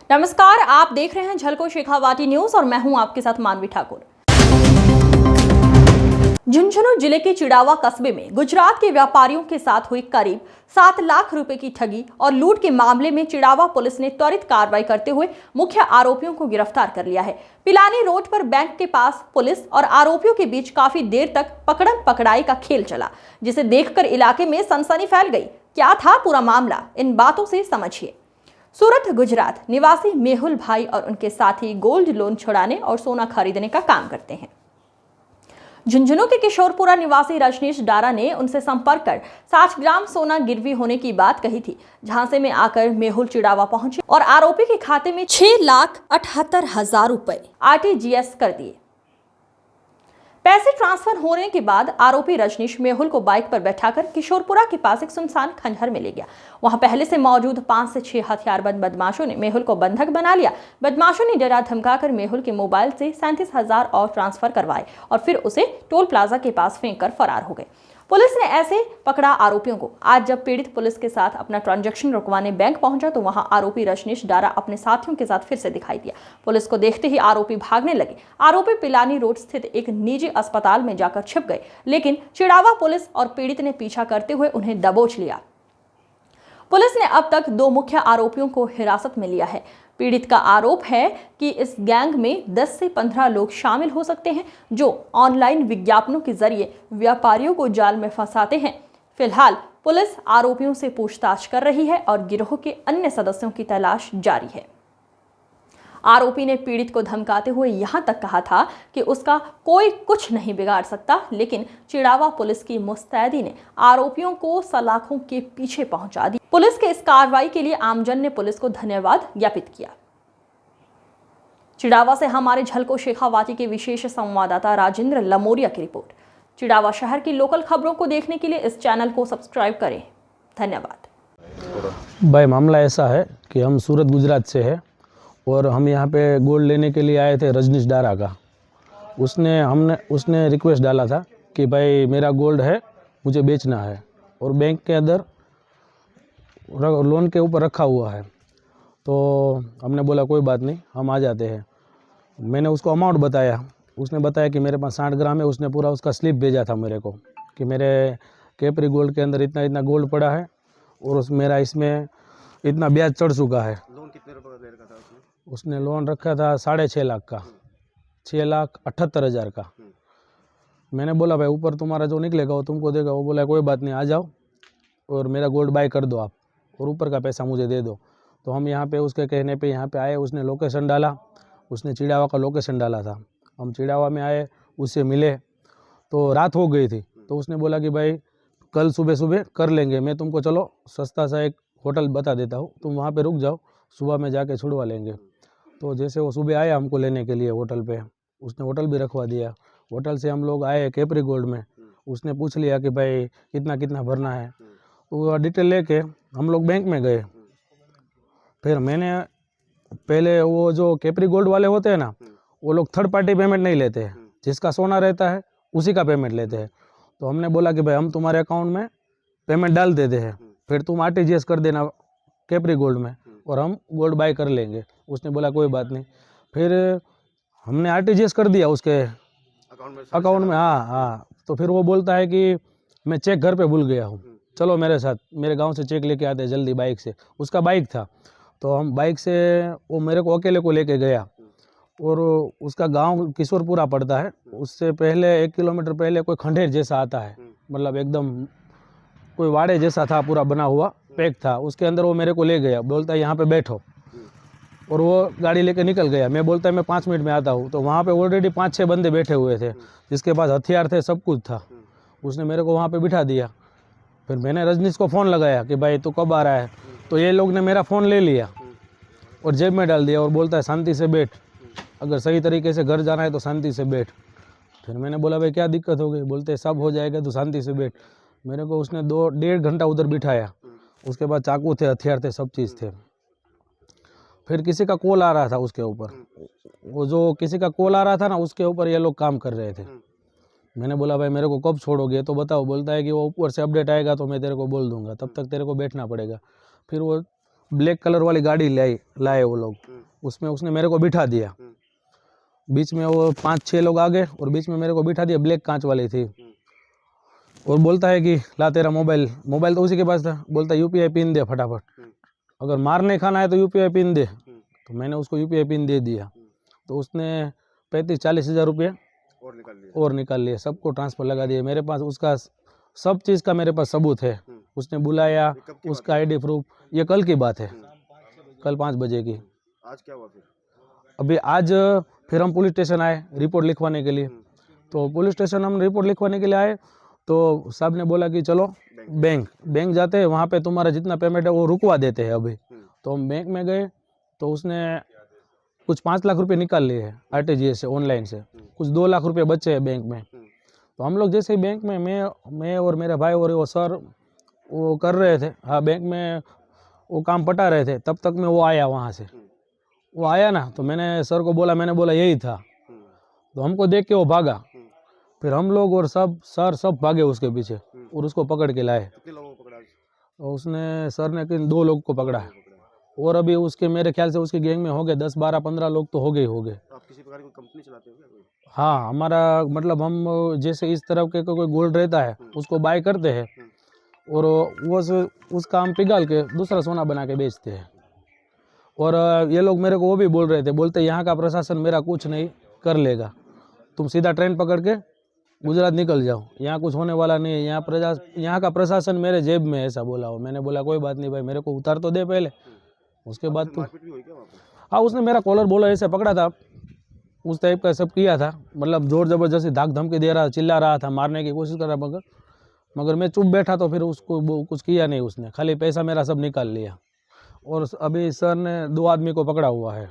नमस्कार, आप देख रहे हैं झलको शेखावाटी न्यूज और मैं हूं आपके साथ मानवी ठाकुर। झुंझुनू जिले के चिड़ावा कस्बे में गुजरात के व्यापारियों के साथ हुई करीब 7 लाख रुपए की ठगी और लूट के मामले में चिड़ावा पुलिस ने त्वरित कार्रवाई करते हुए मुख्य आरोपियों को गिरफ्तार कर लिया है। पिलानी रोड पर बैंक के पास पुलिस और आरोपियों के बीच काफी देर तक पकड़म पकड़ाई का खेल चला, जिसे देखकर इलाके में सनसनी फैल गई। क्या था पूरा मामला, इन बातों से समझिए। सूरत गुजरात निवासी मेहुल भाई और उनके साथी गोल्ड लोन छुड़ाने और सोना खरीदने का काम करते हैं। झुंझुनू के किशोरपुरा निवासी रजनीश डारा ने उनसे संपर्क कर 60 ग्राम सोना गिरवी होने की बात कही थी। झांसे में आकर मेहुल चिड़ावा पहुंचे और आरोपी के खाते में 6,78,000 रुपए RTGS कर दिए। पैसे ट्रांसफर होने के बाद आरोपी रजनीश मेहुल को बाइक पर बैठाकर किशोरपुरा के पास एक सुनसान खंडहर में ले गया। वहां पहले से मौजूद 5 से 6 हथियारबंद बदमाशों ने मेहुल को बंधक बना लिया। बदमाशों ने डरा धमकाकर मेहुल के मोबाइल से 37,000 और ट्रांसफर करवाए और फिर उसे टोल प्लाजा के पास फेंक कर फरार हो गए। पुलिस ने ऐसे पकड़ा आरोपियों को। आज जब पीड़ित पुलिस के साथ अपना ट्रांजैक्शन रुकवाने बैंक पहुंचा तो वहां आरोपी रजनीश डारा अपने साथियों के साथ फिर से दिखाई दिया। पुलिस को देखते ही आरोपी भागने लगे। आरोपी पिलानी रोड स्थित एक निजी अस्पताल में जाकर छिप गए, लेकिन चिड़ावा पुलिस और पीड़ित ने पीछा करते हुए उन्हें दबोच लिया। पुलिस ने अब तक 2 मुख्य आरोपियों को हिरासत में लिया है। पीड़ित का आरोप है कि इस गैंग में 10 से 15 लोग शामिल हो सकते हैं, जो ऑनलाइन विज्ञापनों के जरिए व्यापारियों को जाल में फंसाते हैं। फिलहाल पुलिस आरोपियों से पूछताछ कर रही है और गिरोह के अन्य सदस्यों की तलाश जारी है। आरोपी ने पीड़ित को धमकाते हुए यहां तक कहा था कि उसका कोई कुछ नहीं बिगाड़ सकता, लेकिन चिड़ावा पुलिस की मुस्तैदी ने आरोपियों को सलाखों के पीछे पहुंचा दी। पुलिस के इस कार्रवाई के लिए आमजन ने पुलिस को धन्यवाद ज्ञापित किया। चिड़ावा से हमारे झलको शेखावाटी के विशेष संवाददाता राजेंद्र लमोरिया की रिपोर्ट। चिड़ावा शहर की लोकल खबरों को देखने के लिए इस चैनल को सब्सक्राइब करें। धन्यवाद। भाई, मामला ऐसा है कि हम सूरत गुजरात से हैं और हम यहाँ पे गोल्ड लेने के लिए आए थे रजनीश डारा का। उसने रिक्वेस्ट डाला था कि भाई मेरा गोल्ड है, मुझे बेचना है और बैंक के अंदर लोन के ऊपर रखा हुआ है। तो हमने बोला कोई बात नहीं, हम आ जाते हैं। मैंने उसको अमाउंट बताया। उसने बताया कि मेरे पास 60 ग्राम है। उसने पूरा उसका स्लिप भेजा था मेरे को कि मेरे कैपरी गोल्ड के अंदर इतना इतना गोल्ड पड़ा है और मेरा इसमें इतना ब्याज चढ़ चुका है। लोन कितने रुपए का ले रखा था उसने लोन रखा था 6.5 लाख का, 6,78,000 का। मैंने बोला भाई ऊपर तुम्हारा जो निकलेगा वो तुमको देगा। वो बोला कोई बात नहीं, आ जाओ और मेरा गोल्ड बाय कर दो आप और ऊपर का पैसा मुझे दे दो। तो हम यहाँ पे उसके कहने पे यहाँ पे आए। उसने लोकेशन डाला, उसने चिड़ावा का लोकेशन डाला था। हम चिड़ावा में आए, उससे मिले तो रात हो गई थी। तो उसने बोला कि भाई कल सुबह सुबह कर लेंगे, मैं तुमको चलो सस्ता सा एक होटल बता देता हूँ, तुम वहाँ पे रुक जाओ, सुबह में जाके छुड़वा लेंगे। तो जैसे वो सुबह आया हमको लेने के लिए होटल पे, उसने होटल भी रखवा दिया। होटल से हम लोग आए कैपरी गोल्ड में। उसने पूछ लिया कि भाई कितना कितना भरना है। तो वो डिटेल लेके हम लोग बैंक में गए। फिर मैंने पहले वो जो कैपरी गोल्ड वाले होते हैं ना, वो लोग थर्ड पार्टी पेमेंट नहीं लेते हैं, जिसका सोना रहता है उसी का पेमेंट लेते हैं। तो हमने बोला कि भाई हम तुम्हारे अकाउंट में पेमेंट डाल देते हैं, फिर तुम RTGS कर देना कैपरी गोल्ड में और हम गोल्ड बाय कर लेंगे। उसने बोला कोई बात नहीं। फिर हमने RTGS कर दिया उसके अकाउंट में। हाँ। तो फिर वो बोलता है कि मैं चेक घर पे भूल गया हूँ, चलो मेरे साथ, मेरे गांव से चेक लेके आते जल्दी बाइक से। उसका बाइक था तो हम बाइक से, वो मेरे को अकेले को लेके गया और उसका गांव किशोरपुरा पड़ता है। उससे पहले 1 किलोमीटर पहले कोई खंडेर जैसा आता है, मतलब एकदम कोई वाड़े जैसा था, पूरा बना हुआ पैक था। उसके अंदर वो मेरे को ले गया, बोलता है यहाँ पे बैठो, और वो गाड़ी लेके निकल गया। मैं बोलता है मैं 5 मिनट में आता हूँ। तो वहाँ पे ऑलरेडी 5-6 बंदे बैठे हुए थे, जिसके पास हथियार थे, सब कुछ था। उसने मेरे को वहाँ पे बिठा दिया। फिर मैंने रजनीश को फ़ोन लगाया कि भाई तू कब आ रहा है। तो ये लोग ने मेरा फ़ोन ले लिया और जेब में डाल दिया और बोलता है शांति से बैठ, अगर सही तरीके से घर जाना है तो शांति से बैठ। फिर मैंने बोला भाई क्या दिक्कत हो गई। बोलते सब हो जाएगा, तो शांति से बैठ। मेरे को उसने 2-1.5 घंटा उधर बिठाया। उसके बाद चाकू थे, हथियार थे, सब चीज़ थे। फिर किसी का कॉल आ रहा था उसके ऊपर, वो जो किसी का कॉल आ रहा था ना, उसके ऊपर ये लोग काम कर रहे थे। मैंने बोला भाई मेरे को कब छोड़ोगे, तो बताओ। बोलता है कि वो ऊपर से अपडेट आएगा तो मैं तेरे को बोल दूंगा, तब तक तेरे को बैठना पड़ेगा। फिर वो ब्लैक कलर वाली गाड़ी लाए वो लोग। उसमें उसने मेरे को बिठा दिया, बीच में वो 5-6 लोग आ गए और बीच में मेरे को बिठा दिया, ब्लैक कांच वाली थी, और बोलता है कि ला तेरा मोबाइल तो उसी के पास था, बोलता है यूपीआई पिन दे फटाफट, अगर मार नहीं खाना है तो यूपीआई पिन दे। तो मैंने उसको यूपीआई पिन दे दिया, तो उसने 35-40 हज़ार रुपये और निकाल लिए, सबको ट्रांसफ़र लगा दिए। मेरे पास उसका सब चीज़ का मेरे पास सबूत है, उसने बुलाया, उसका आईडी प्रूफ, ये कल की बात है, कल 5 बजे की। आज क्या हुआ फिर? अभी आज फिर हम पुलिस स्टेशन आए रिपोर्ट लिखवाने के लिए, तो पुलिस स्टेशन हम रिपोर्ट लिखवाने के लिए आए, तो साहब ने बोला कि चलो बैंक जाते हैं, वहाँ पे तुम्हारा जितना पेमेंट है वो रुकवा देते हैं अभी। तो हम बैंक में गए, तो उसने कुछ 5 लाख रुपए निकाल लिए हैं RTGS से, ऑनलाइन से, कुछ 2 लाख रुपए बचे हैं बैंक में। तो हम लोग जैसे ही बैंक में मैं और मेरा भाई और वो सर वो कर रहे थे, हाँ बैंक में वो काम पटा रहे थे, तब तक में वो आया वहाँ से। वो आया ना, तो मैंने सर को बोला, मैंने बोला यही था, तो हमको देख के वो भागा, फिर हम लोग और सब भागे उसके पीछे और उसको पकड़ के लाए। कितने लोगों को पकड़ा? और उसने सर ने 2 लोग को पकड़ा है, और अभी उसके मेरे ख्याल से उसकी गैंग में हो गए 10, 12, 15 लोग तो हो गए। आप किसी प्रकार की कंपनी चलाते हो क्या कोई? हाँ, हमारा मतलब हम जैसे इस तरह के कोई गोल्ड रहता है उसको बाय करते हैं, और वो उसका हम पिघाल के दूसरा सोना बना के बेचते हैं। और ये लोग मेरे को वो भी बोल रहे थे, बोलते यहाँ का प्रशासन मेरा कुछ नहीं कर लेगा, तुम सीधा ट्रेन पकड़ के गुजरात निकल जाओ, यहाँ कुछ होने वाला नहीं है, यहाँ का प्रशासन मेरे जेब में है, ऐसा बोला हो। मैंने बोला कोई बात नहीं भाई, मेरे को उतार तो दे पहले, उसके बाद तो। मारपीट भी हुई क्या वहाँ पे? हाँ, उसने मेरा कॉलर बोला ऐसे पकड़ा था, उस टाइप का सब किया था, मतलब जोर ज़बरदस्ती धाक धमकी दे रहा, चिल्ला रहा था, मारने की कोशिश कर रहा, मगर मैं चुप बैठा, तो फिर उसको कुछ किया नहीं उसने, खाली पैसा मेरा सब निकाल लिया। और अभी सर ने 2 आदमी को पकड़ा हुआ है।